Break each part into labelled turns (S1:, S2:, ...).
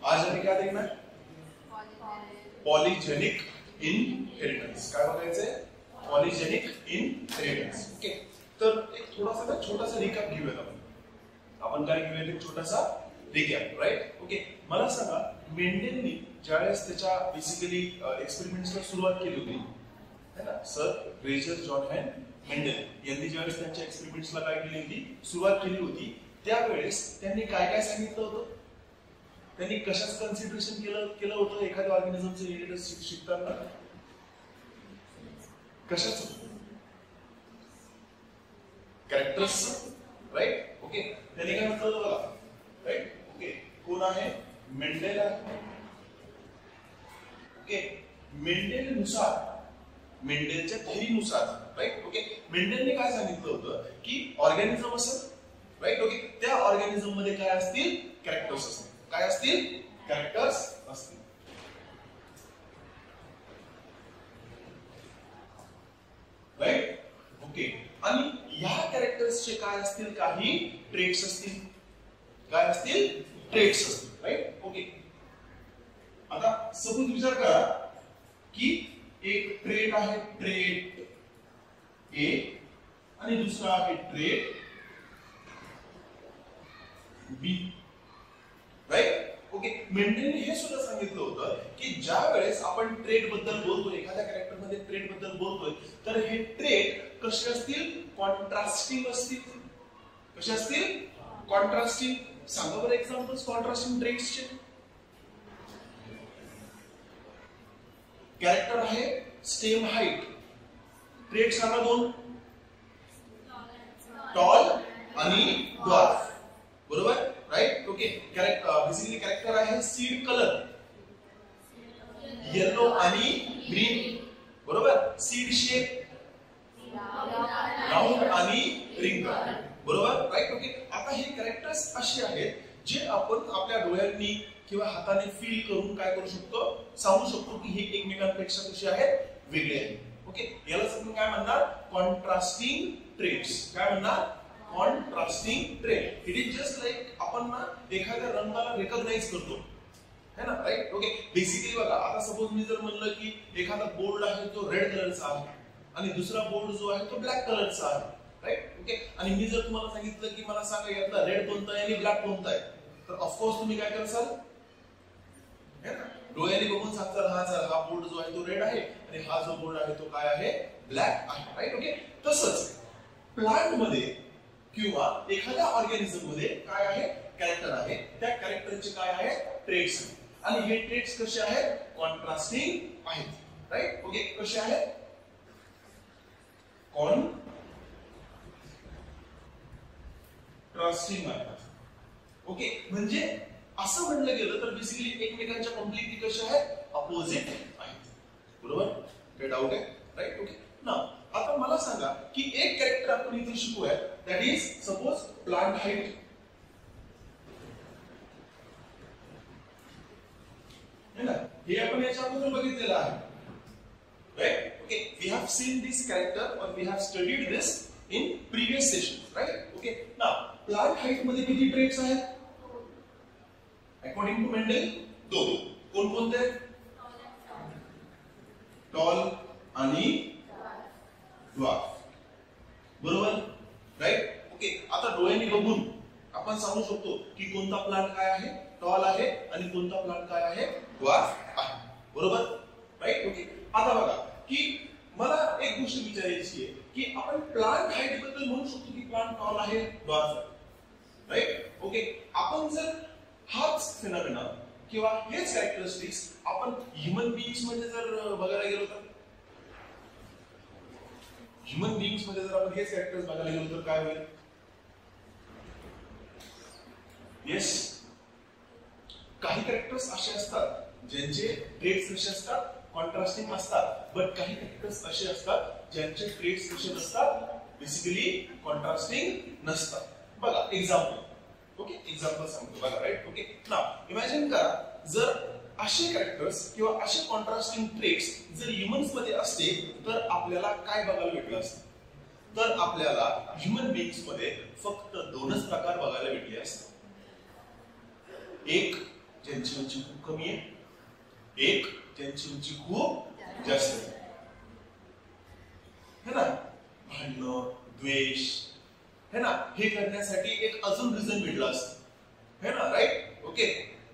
S1: आज आम्ही काय देखणार? Polygenic inheritance. काय बघायचंय? Polygenic inheritance. ओके, तर एक छोटासा रिकॅप घेऊया आपण काय घेऊया? एक छोटासा रिकॅप, राईट? ओके, मला सांगा, मेंडेलनी ज्यावेळेस त्याच्या बेसिकली एक्सपेरिमेंट्सला सुरुवात केली होती, है ना, सर रेजर जॉन मेंडेल यांनी ज्यावेळेस त्यांच्या एक्सपेरिमेंट्सला काय केली होती, सुरुवात केली होती, त्यावेळेस त्यांनी काय काय सांगितलं होतं? त्यांनी कशाचं कन्सिडरेशन केलं होतं एखाद्या ऑर्गॅनिझमचं इनहेरिटन्स शिकताना? कशाचं? Characters, right? ओके, त्यांनी काय म्हटलं बघा, राईट? ओके, कोण आहे? मेंडेल आहे. ओके, मेंडेलच्या थेरीनुसार, राईट? ओके, मेंडेलने काय सांगितलं होतं की ऑर्गॅनिझम असेल, राईट? ओके, त्या ऑर्गॅनिझम मध्ये काय असतील? कॅरेक्टर्स असतील. काय असतील? कॅरेक्टर्स असतील. राईट? ओके, आणि या कॅरेक्टर्सचे काय असतील? काही ट्रेट्स असतील. काय असतील? ट्रेट्स असतील, राईट? ओके, आता सपोज विचार करा की एक ट्रेट आहे, ट्रेट ए, आणि दुसरा आहे ट्रेट बी, राईट? ओके, मेंडेलने हे सुद्धा सांगितलं होतं की ज्या वेळेस आपण ट्रेट बद्दल बोलतोय, एखाद्या कॅरेक्टर मध्ये ट्रेट बद्दल बोलतोय, तर हे ट्रेट कसे असतील? कॉन्ट्रास्टिंग असतील. कसे असतील? कॉन्ट्रास्टिंग. सांगा बरं एक्झाम्पल्स कॉन्ट्रास्टिंग ट्रेट्सचे. कॅरेक्टर आहे स्टेम हाईट. ट्रेट सांगा दोन. टॉल आणि ड्वार्फ. बरोबर, राईट? ओके, बेसिकली कॅरेक्टर आहे सीड कलर, येलो आणि ग्रीन. बरोबर, सीड शेप, राऊंड आणि रिंकल. बरोबर, राईट? ओके, आता हे कॅरेक्टर्स असे आहेत जे आपण आपल्या डोळ्यांनी किंवा हाताने फील करून काय करू शकतो? सांगू शकतो की हे एकमेकांपेक्षा कसे आहेत? वेगळे आहेत. ओके, याला आपण काय म्हणणार? Contrasting traits. काय म्हणणार? Contrasting trait. It is just like आपण ना एखाद्या रंगाला रिकॉग्नाइज करतो, है ना, राईट? ओके, बेसिकली बघा, आता सपोज मी जर म्हणलं की एखादा बोर्ड आहे तो रेड कलरचा आहे आणि दुसरा बोर्ड जो आहे तो ब्लॅक कलरचा आहे, राईट? ओके, आणि मी जर तुम्हाला सांगितलं की मला सांगा यातला रेड कोणता आहे आणि ब्लॅक कोणता आहे, तर ऑफकोर्स तुम्ही काय कराल? डोळ्याने बघून सांगताल हा बोर्ड जो आहे तो रेड आहे आणि हा जो बोर्ड आहे तो काय आहे? ब्लॅक आहे, राईट? ओके, तसंच प्लांट मध्ये किंवा एखाद्या ऑर्गॅनिझम मध्ये काय आहे? कॅरेक्टर आहे. त्या कॅरेक्टरचे काय आहे? ट्रेट्स. आणि हे ट्रेट्स कसे आहेत? कॉन्ट्रास्टिंग आहेत, राईट? ओके, कसे आहेत? कॉन्ट्रास्टिंग आहेत. ओके, म्हणजे असं म्हणलं गेलं तर बेसिकली एकमेकांच्या कम्प्लिटली कसे आहेत? अपोजिट आहेत. बरोबर, काही डाऊट आहे? राईट? ओके, नाउ आता मला सांगा की एक कॅरेक्टर आपण इथे शिकूया, that is suppose plant height. है ना, हे आपण याच्या अगोदर बघितलेलं आहे, right? Okay, we have seen this character और we have studied this in previous session, right? Okay, now plant height मध्ये किती ट्रेट्स आहेत? अकॉर्डिंग टू मेंडेल दोन. कोणकोणते? टॉल आणि ड्वार्फ. बरोबर, राईट? ओके, आता डोळ्यांनी बघून आपण सांगू शकतो की कोणता प्लांट काय आहे? टॉल आहे, आणि कोणता प्लांट काय आहे? ड्वार्फ आहे. बरोबर, राईट? ओके, आता बघा की मला एक गोष्ट विचारायची आहे की आपण प्लांट हाईट बद्दल म्हणू शकतो की प्लांट टॉल आहे, ड्वार्फ आहे, राईट? ओके, आपण जर हाच फिनॉमिना किंवा हेच कॅरेक्टरिस्टिक्स आपण ह्युमन बीइंग्स मध्ये जर बघायला गेलो तर, ह्युमन बीइंग्स मध्ये जर आपण हेच कॅरेक्टर्स बघायला गेलो तर काय होईल? येस, काही कॅरेक्टर्स असे असतात ज्यांचे ट्रेट्स कसे असतात? कॉन्ट्रास्टिंग असतात. बट काही कॅरेक्टर्स असे असतात ज्यांचे ट्रेट्स कसे नसतात? बेसिकली कॉन्ट्रास्टिंग नसतात. बघा एक्झाम्पल. ओके, एक्झाम्पल सांगतो बघा, राईट? ओके, नाउ इमॅजिन करा जर असे कॅरेक्टर्स किंवा असे कॉन्ट्रास्टिंग ट्रेट्स जर ह्युमन्स मध्ये असते तर आपल्याला काय बघायला भेटलं असतं? तर आपल्याला ह्युमन बीइंग्स मध्ये फक्त दोनच प्रकार बघायला भेटले असतात. एक ज्यांची उंची खूप कमी आहे, एक ज्यांची उंची खूप जास्त आहे, है ना. भांडण, द्वेष, है ना, हे करण्यासाठी एक अजून रिझन भेटला असतं, है ना, राईट. ओके.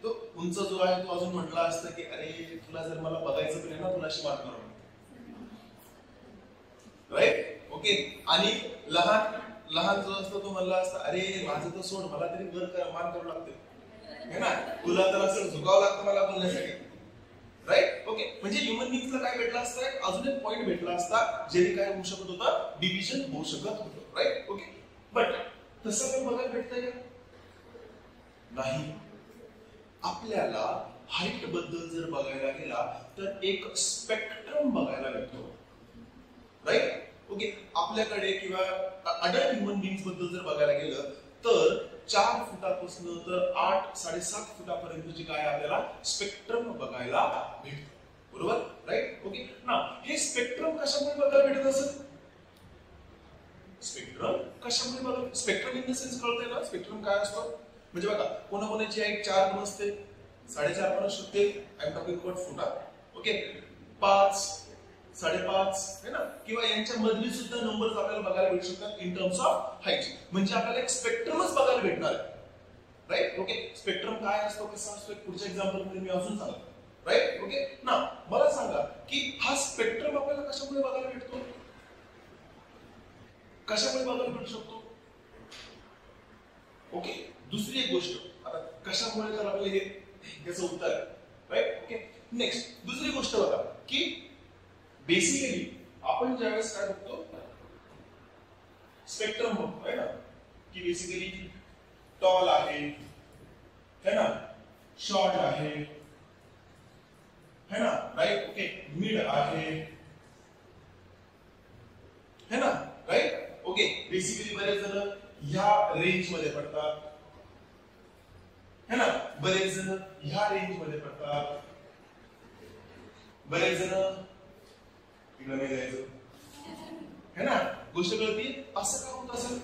S1: तो उंच जो आहे तो अजून म्हटला असतं की अरे तुला जर मला बघायचं पण आहे ना, तुला अशी मारणार, राईट. ओके. आणि लहान लहान जो असतो तो म्हणला असता अरे माझं तर सोड, मला तरी मान करू लागते, है ना, तुला तर असं झुकावं लागतं मला बोलण्यासाठी, राईट. ओके. म्हणजे ह्युमन बिंगला काय भेटला असता, अजून एक पॉइंट भेटला असता जेणे काय होऊ शकत होतं, डिव्हिजन होऊ शकत होतं, राईट. ओके. बट तसं काही बघायला भेटतंय का? नाही. आपल्याला हाईट बद्दल जर बघायला गेला तर एक स्पेक्ट्रम बघायला भेटतो, राईट. ओके. आपल्याकडे किंवा अडल्ट ह्युमन बिंग्स बद्दल जर बघायला गेलं तर 4 फुटापासून तर 8-7.5 फुटापर्यंतची काय आपल्याला स्पेक्ट्रम बघायला भेटतो, बरोबर, राईट. ओके. ना हे स्पेक्ट्रम कशामुळे बघायला भेटत असेल? स्पेक्ट्रम कशामुळे बघायला, स्पेक्ट्रम इन द सेन्स कळतंय ना स्पेक्ट्रम काय असतो. म्हणजे बघा कोणाकोणाची हाईट 4 पण असते, 4.5 पण असते, आय एम टॉकिंग अबाउट फुटा. ओके. 5, 5.5, है ना, किंवा यांच्या मधली सुद्धा नंबर्स आपल्याला बघायला भेटू शकतात इन टर्म्स ऑफ हाईट. म्हणजे आपल्याला एक स्पेक्ट्रमच बघायला भेटणार आहे, राईट. ओके. स्पेक्ट्रम काय असतो, कसा असतो, पुढच्या एक्झाम्पल मध्ये मी अजून सांगतो, राईट. ओके. ना मला सांगा की हा स्पेक्ट्रम आपल्याला कशामुळे बघायला भेटतो, कशामुळे बघायला भेटू शकतो. ओके. दुसरी एक गोष्ट, आता कशामुळे तर आपल्याला हे याचं उत्तर आहे, राईट. ओके. नेक्स्ट दुसरी गोष्ट बघा की बेसिकली आपण ज्यावेळेस काय बघतो, स्पेक्ट्रम बघतो, है ना, की बेसिकली टॉल आहे, है ना, शॉर्ट आहे, है ना, राईट. ओके. मिड आहे, है ना, राईट. ओके. बेसिकली बरेच जण ह्या रेंज मध्ये पडतात, है ना, बरेच जण ह्या रेंज मध्ये पडतात, बरेच जण इकडे नाही जायचं, है ना. गोष्ट कळते. असं का होत असेल,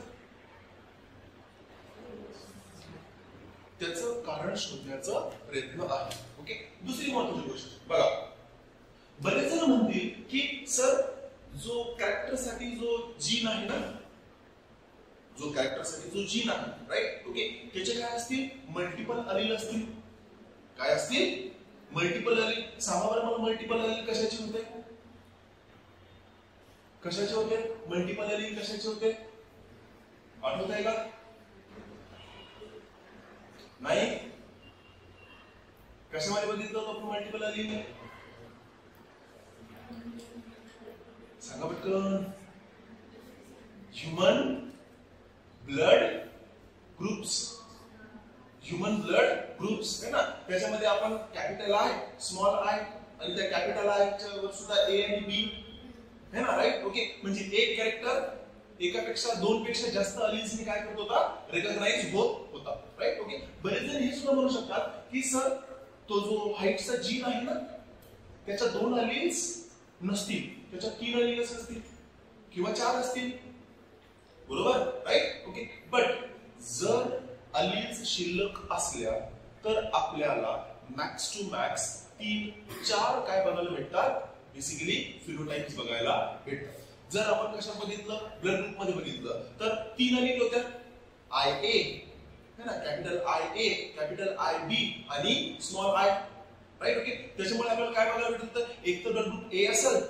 S1: त्याचं कारण शोधण्याचा प्रयत्न आहे. ओके. दुसरी महत्त्वाची गोष्ट बघा, बरेच जण म्हणतील की सर जो कॅरेक्टरसाठी जो जीन आहे ना, जो कॅरेक्टरसाठी जो जीन आहे, राईट. ओके, त्याचे काय असतील, मल्टिपल अलील असतील. काय असतील, मल्टिपल अलील. सांगा बरं मला, मल्टिपल अलील कशाचे होते, कशाचे होते, मल्टिपल अलील कशाचे होते, आठवत आहे का? नाही. कशामध्ये बघितलं होतं आपण मल्टिपल अलील, सांगा पटकन. Human blood groups, human blood groups, है ना. त्याच्यामध्ये आपण कॅपिटल आय, स्मॉल आय, आणि त्या कॅपिटल आय च्या वर सुद्धा ए आणि बी, है ना, राईट. ओके. म्हणजे एक कॅरेक्टर एकापेक्षा 2 पेक्षा जास्त अलील्सनी काय करत होता, रिकॉग्नाइज होत होता, राईट. ओके. बरेच जण हे सुद्धा म्हणू शकतात की सर तो जो हाईटचा जीन आहे ना, त्याच्या 2 अलील्स नसतील, त्याच्या 3 अलील्स असतील किंवा 4 असतील, बरोबर, राईट. ओके. बट जर अलील्स शिल्लक असल्या तर आपल्याला मॅक्स टू मॅक्स 3-4 काय बघायला भेटतात, बेसिकली फिनोटाइप्स बघायला भेटतात. जर आपण कशा बघितलं, ब्लड ग्रुप मध्ये बघितलं तर 3 अलील होत्या, आय ए, है ना, capital I A, capital I B आणि स्मॉल आय, राईट. ओके. त्याच्यामुळे आपल्याला काय बघायला भेटतं, एक तर ब्लड ग्रुप ए असेल,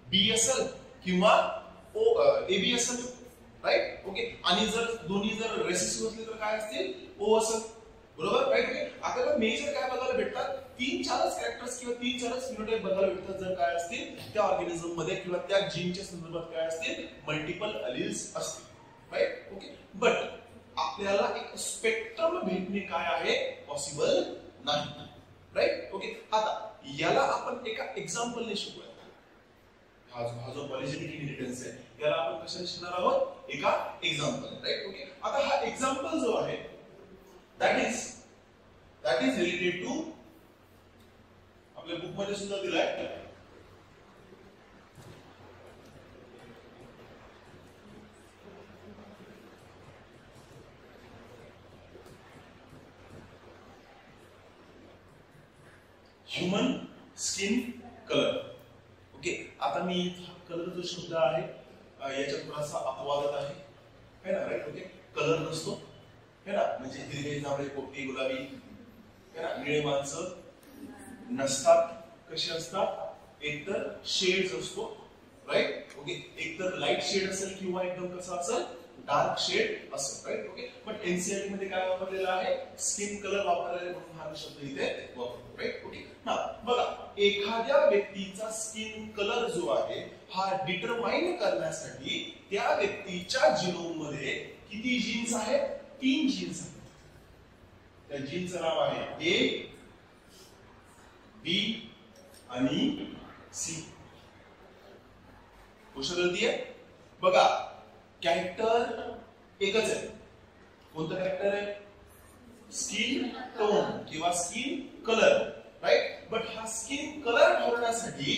S1: बी असेल किंवा ए बी असेल, राईट. ओके. आणि जर दोन्ही जर रेसिसिव्ह असले तर काय असतील, ओ असेल, बरोबर, राईट. ओके. आपल्याला मेजर काय बघायला भेटतात, 3-4 कॅरेक्टर्स किंवा 3-4 फिनोटाइप बघायला भेटतात जर काय असतील त्या ऑर्गॅनिझम मध्ये किंवा त्या जीनच्या संदर्भात काय असतील, मल्टिपल अलील्स असतील, राईट. ओके. बट आपल्याला एक स्पेक्ट्रम भेटणे काय आहे, पॉसिबल नाही, राईट. ओके. आता याला आपण एका एक्झाम्पलने शिकूया. हा जो पॉलिजेनिक इनहेरिटन्स आहे याला आपण कशाने शिकणार आहोत, एका एक्झाम्पल, राईट. ओके. आता हा एक्झाम्पल जो आहे दॅट इज रिलेटेड टू, आपल्या बुक मध्ये सुद्धा दिलाय, ह्युमन स्किन कलर. ओके, आता मी कलर जो शब्द आहे याच्यात थोडासा अपवादात आहे ना, राईट. ओके, कलर नसतो है ना, म्हणजे हिरवे जांभळे पोपटी गुलाबी है ना, निळे माणसं नसतात. कसे असतात? एकतर शेड्स असतो, राईट. ओके, एकतर लाईट शेड असेल किंवा एकदम कसा असेल, डार्क शेड असेल, राईट. ओके, पण एनसीईआरटी मध्ये काय वापरलेला आहे? स्किन कलर वापरलेला, म्हणून हा शब्द इथे वापरतो, राईट. ओके, ना बघा, एखाद्या व्यक्तीचा स्किन कलर जो आहे हा डिटरमाइन करण्यासाठी त्या व्यक्तीच्या जीनोम मध्ये किती जीन्स आहेत? 3 जीन्स आहेत. त्या जीनचं नाव आहे ए, बी आणि सी. गोष्ट कळतीये? बघा, कॅरेक्टर एकच आहे. कोणतं कॅरेक्टर आहे? स्किन टोन किंवा स्किन कलर, राईट. बट हा स्किन कलर ठरवण्यासाठी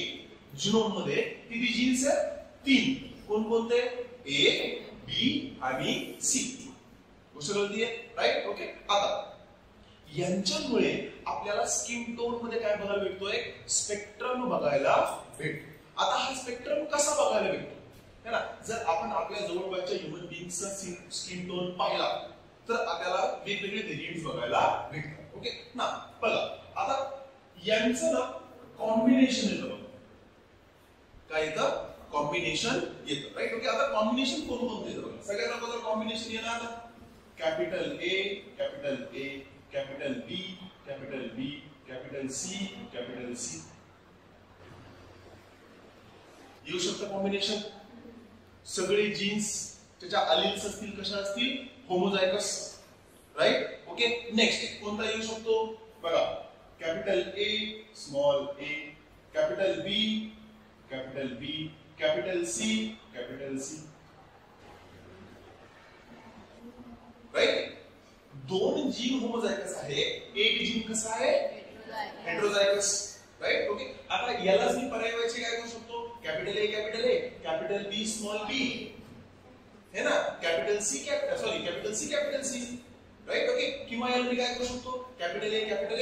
S1: जीनोम मध्ये किती जीन्स आहेत? 3. कोणकोणते? ए, बी आणि सी. गोष्ट कळतीये, राईट. ओके, आता यांच्यामुळे आपल्याला स्किन टोन मध्ये काय बघायला भेटतोय? स्पेक्ट्रम बघायला भेटतो. आता हा स्पेक्ट्रम कसा बघायला भेटतो है ना? जर आपण आपल्या जवळपासच्या ह्युमन बीइंगचा स्किन टोन पाहिला तर आपल्याला वेगवेगळे व्हेरिएंट्स बघायला भेटतात. ओके ना, बघा आता यांचं ना कॉम्बिनेशन येतं. काय येतं? कॉम्बिनेशन येतं, राईट. ओके, आता कॉम्बिनेशन कोणकोणते येतं? सगळ्यात अगोदर कॉम्बिनेशन येणार capital A, capital A, capital B, capital B, capital C, capital C. येऊ शकतं कॉम्बिनेशन. सगळे जीन्स त्याच्या अलील्स असतील, कशा असतील? Homozygous, right. ओके, नेक्स्ट कोणता येऊ शकतो? बघा, capital A, small A, capital B, capital B, capital C, capital C, right. 2 gene homozygous आहे, एक जीन कसं आहे? Heterozygous, right. ओके, आता यालाच मी पर्यायवाची काय करू शकतो? Capital A, capital B, small B है ना, capital C, capital C, right. Okay, किंवा याला मी काय करू शकतो? Capital A, capital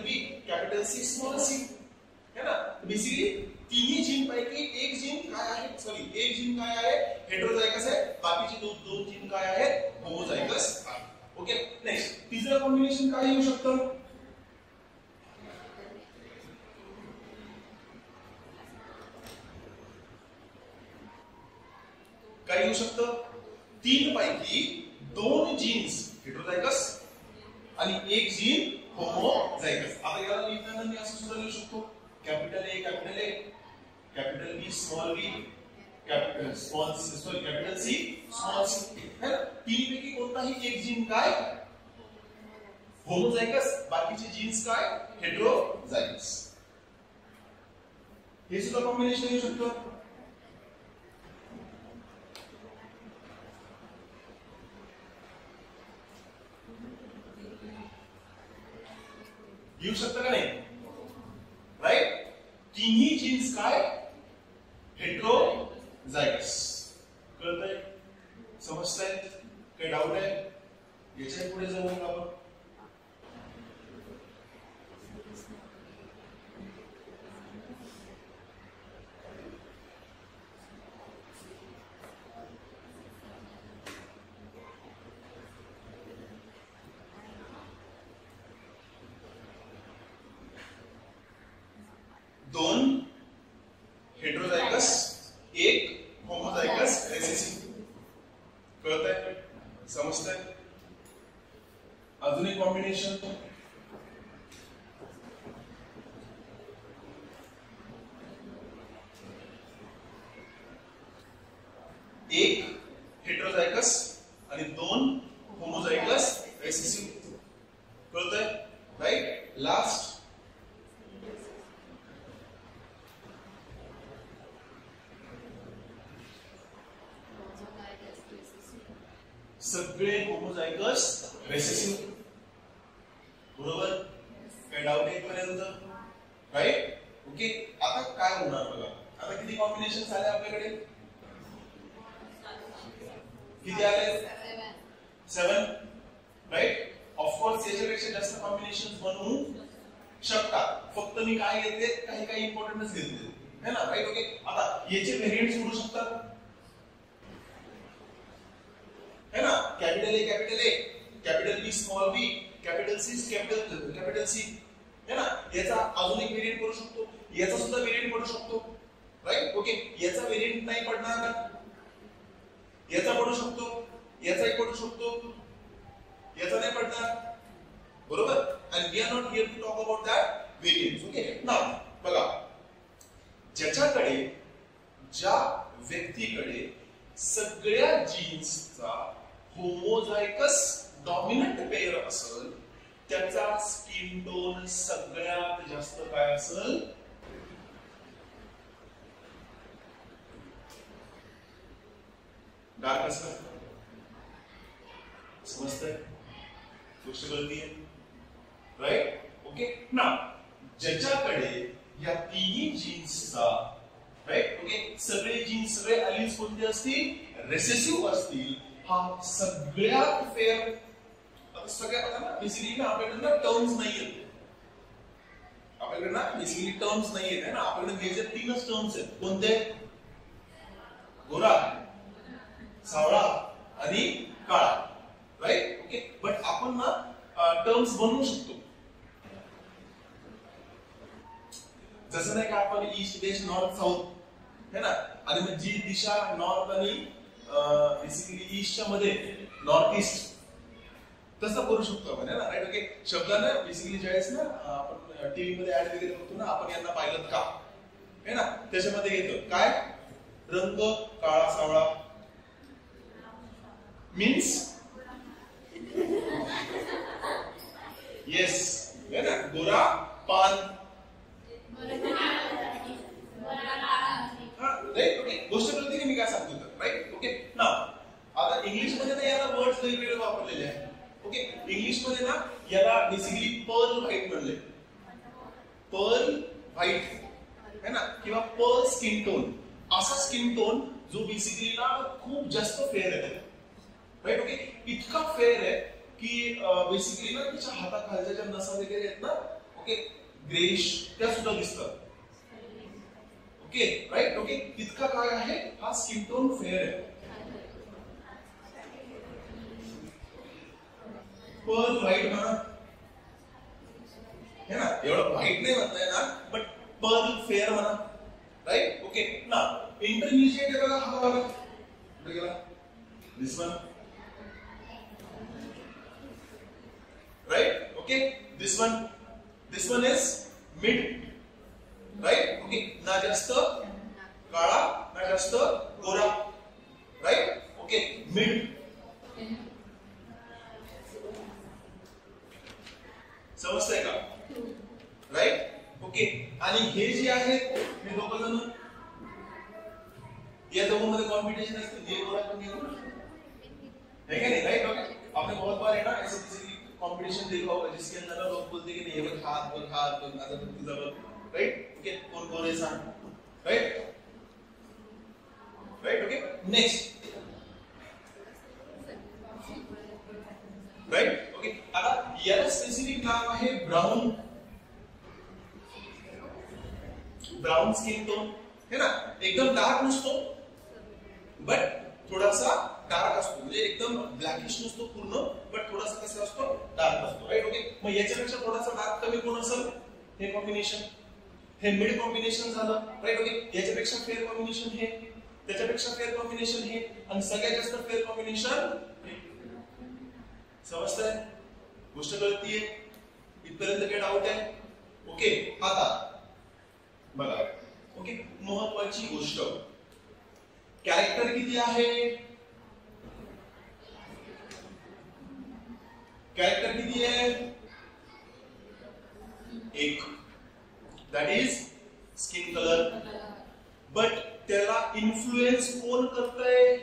S1: B, capital C, small C है ना. बेसिकली तिन्ही जीन पैकी एक जीन काय आहे? एक जीन काय आहे? हेटेरोझायगस आहे. बाकीचे 2 जीन काय आहेत? होमोझायगस आहे. ओके, नेक्स्ट तिसरं कॉम्बिनेशन काय येऊ शकतं? काय येऊ शकतं? 3 पैकी 2 जीन्स हेटेरोझायगस आणि एक जीन होमोझायगस. आता याला लिहिताना मी असं सुद्धा लिहू शकतो, capital A, capital B, small B, capital C, small C. तीन पैकी कोणताही एक जीन काय? होमोझायगस, बाकीचे जीन्स काय? हेटेरोझायगस. हे सुद्धा कॉम्बिनेशन येऊ शकतं. येऊ शकतं का नाही? राईट. तिन्ही जीन्स काय? हेटेरोझायगस. कळतंय? समजतंय? काही डाऊट आहे? याच्या पुढे जाऊ आपण. दोन हेटेरोझायगस, एक होमोझायगस रेसेसिव्ह. कळतंय? समजतंय? अजून एक कॉम्बिनेशन. एक हेटेरोझायगस आणि 2 होमोझायगस रेसेसिव्ह. कळतंय? राईट. लास्ट सगळे होमोझायगस रेसेसिव्ह. बरोबर? काय डाऊट आहे पर्यंत? राईट. ओके, आता काय होणार बघा. आता किती कॉम्बिनेशन आले आपल्याकडे? किती आले? 7. राईट. ऑफ कोर्स याच्यापेक्षा जास्त कॉम्बिनेशन्स बनवू शकतात. फक्त मी काय घेतले, काही काही इम्पॉर्टंटच घेतले है ना, राईट. ओके, आता याचे व्हेरियंट्स होऊ शकतात है ना. Capital A, capital B, small B, capital C, capital C है ना. याचा अजून एक व्हेरियंट करू शकतो, याचा सुद्धा व्हेरियंट पडू शकतो, राईट. ओके, याचा व्हेरियंट नाही पडणार का, याचा पडू शकतो, याचाही पडू शकतो, याचा नाही पडणार, बरोबर. and we are not here to talk about that variance. okay, now बघा, ज्याच्याकडे, ज्या व्यक्तीकडे सगळ्या जीन्सचा होमोझायगस डॉमिनंट पेयर असेल, त्याचा स्किन टोन सगळ्यात जास्त काय असेल, डार्क असेल. समजतंय, गोष्ट कळतीये, राईट. ओके, ना ज्याच्याकडे या तिन्ही जीन्सचा, राईट. ओके, सगळे जीन्स, सगळे अलिन्स कोणते असतील, रेसेसिव्ह असतील, हा सगळ्यात फेअर. सगळ्यात ना बेसिकली ना आपल्याकडे ना टर्म्स नाहीयेत, आपल्याकडे ना बेसिकली टर्म्स नाहीयेत है ना. आपल्याकडे मेजर तीनच टर्म्स आहेत, कोणते, गोरा, सावळा आणि काळा, राईट. ओके, बट आपण ना टर्म्स बनवू शकतो. जसं नाही का आपण ईस्ट वेस्ट नॉर्थ साऊथ है ना, आणि मग जी दिशा नॉर्थ आणि बेसिकली ईस्टच्या मध्ये नॉर्थ ईस्ट, तसं करू शकतो आपण है ना, राईट. ओके, शब्दांना बेसिकली ज्यावेळेस ना आपण टीव्ही मध्ये ऍड वगैरे बघतो ना, आपण यांना पाहिलं का है ना, त्याच्यामध्ये येतं काय, रंग काळा सावळा मीन्स येस है ना, गोरा पान, राईट. ओके, गोष्ट कळते की मी काय सांगतो तर, राईट. ओके, ना आता इंग्लिश मध्ये ना याला वर्ड्स वेगवेगळे वापरलेले आहेत. ओके, इंग्लिश मध्ये ना याला बेसिकली पर्ल व्हाईट म्हणले, पर्ल व्हाईट है ना, किंवा पर्ल स्किन टोन, असा स्किन टोन जो बेसिकली ना खूप जास्त फेअर आहे, राईट. ओके, इतका फेअर आहे की बेसिकली ना तिच्या हाताखालच्या ज्या नसा वगैरे आहेत ना, ओके, ग्रेश, त्या सुद्धा दिसतात. Okay, right. ओके, इतका काय आहे, हा स्किन टोन फेअर आहे. पर्ल व्हाईट म्हणा है ना, एवढं व्हाईट नाही म्हणता येणार, बट पर्ल फेअर म्हणा, राईट. ओके, ना इंटरमिजिएट आहे बघा, हा बघा कुठे गेला, this one, right. Okay, this one is mid, right. Okay, ना जास्त काळा ना जास्त गोरा, राईट. ओके, मिड, समजतंय का, राईट. ओके, आणि हे जे आहेत हे दोघ जण, या दोघांमध्ये कॉम्पिटिशन असते, जे गोरा पण है क्या नहीं, राइट. ओके, आपने बहुत बार है ना ऐसे किसी कंपटीशन देखा होगा जिसके अंदर लोग बोलते कि नहीं ये हाथ अदर तुझा, राइट. ओके, कौन गोरे सा, right. Right. Okay, next, right. Okay, आता याला स्पेसिफिक नाव आहे ब्राउन, ब्राउन स्किन टोन है ना, एकदम डार्क नसतो बट थोडासा डार्क असतो, म्हणजे एकदम ब्लॅकिश नसतो पूर्ण, बट थोडासा कसा असतो, डार्क असतो, राइट. ओके, मग याच्यापेक्षा थोडासा डार्क कमी कोण असेल, हे कॉम्बिनेशन, हे मिड कॉम्बिनेशन झालं, राइट. ओके, याच्यापेक्षा फेअर कॉम्बिनेशन हे, त्याच्यापेक्षा फेअर कॉम्बिनेशन हे, आणि सगळ्यात जास्त फेअर कॉम्बिनेशन हे. समजतंय, गोष्ट कळतीये, इथपर्यंत काही डाऊट आहे. ओके, आता बघा. ओके, महत्वाची गोष्ट, कॅरेक्टर किती आहे, कॅरेक्टर किती आहे, एक, that is skin colour. But त्याला इन्फ्लुएन्स कोण करतंय,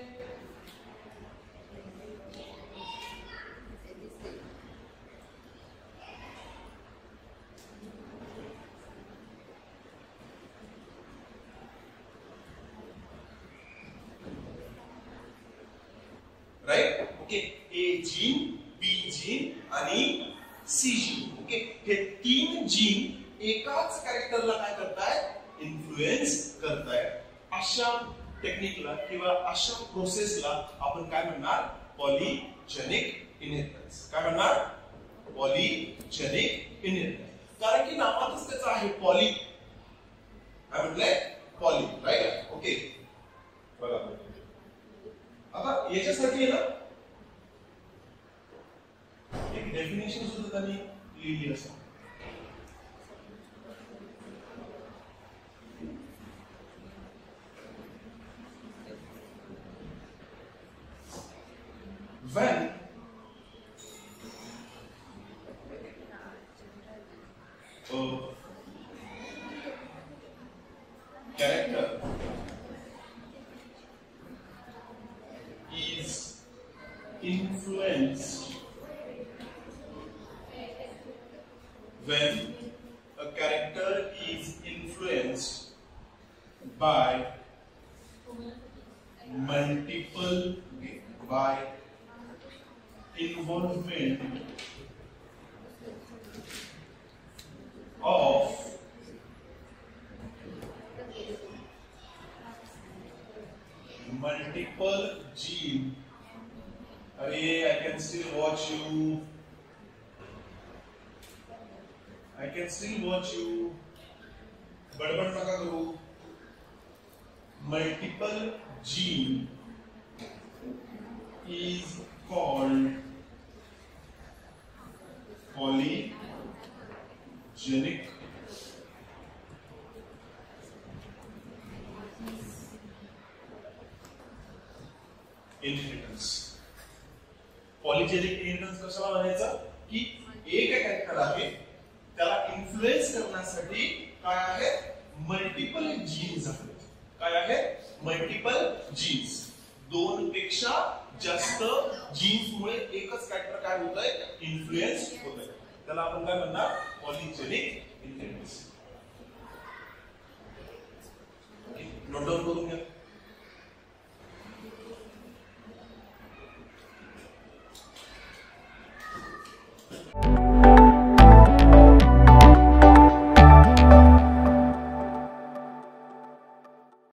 S1: राइट. ओके, ए जीन, बी जीन आणि सी जीन. ओके, हे 3 जीन एकाच कॅरेक्टरला काय करतायत, इन्फ्लुएन्स करतायत. अशा टेक्निकला किंवा अशा प्रोसेसला आपण काय म्हणणार, पॉलीजेनिक इनहेरिटन्स. काय म्हणणार, पॉलीजेनिक इनहेरिटन्स. कारण की नावातच त्याचं आहे पॉली. काय म्हटलंय, पॉली. राईट. ओके. बघा आता याच्यासाठी आहे ना एक डेफिनेशन सुद्धा त्यांनी लिहिली असेल. When a character is influenced, when a character is influenced by multiple, by involvement of multiple gene. Arey, I can still watch you. I can still watch you. बड़बड़ नका करू. Multiple gene is called polygenic inheritance. Polygenic inheritance कशाला म्हणायचं, की एक character आहे त्याला influence करण्यासाठी काय आहे, मल्टिपल जीन्स आहेत. काय आहे, मल्टिपल जीन्स. 2 पेक्षा जास्त जीन्स मुळे एकच कॅरेक्टर काय होतंय, इन्फ्लुएन्स होतंय. त्याला आपण काय म्हणणार, पॉलीजेनिक इनहेरिटन्स. नोट डाउन करून घ्या.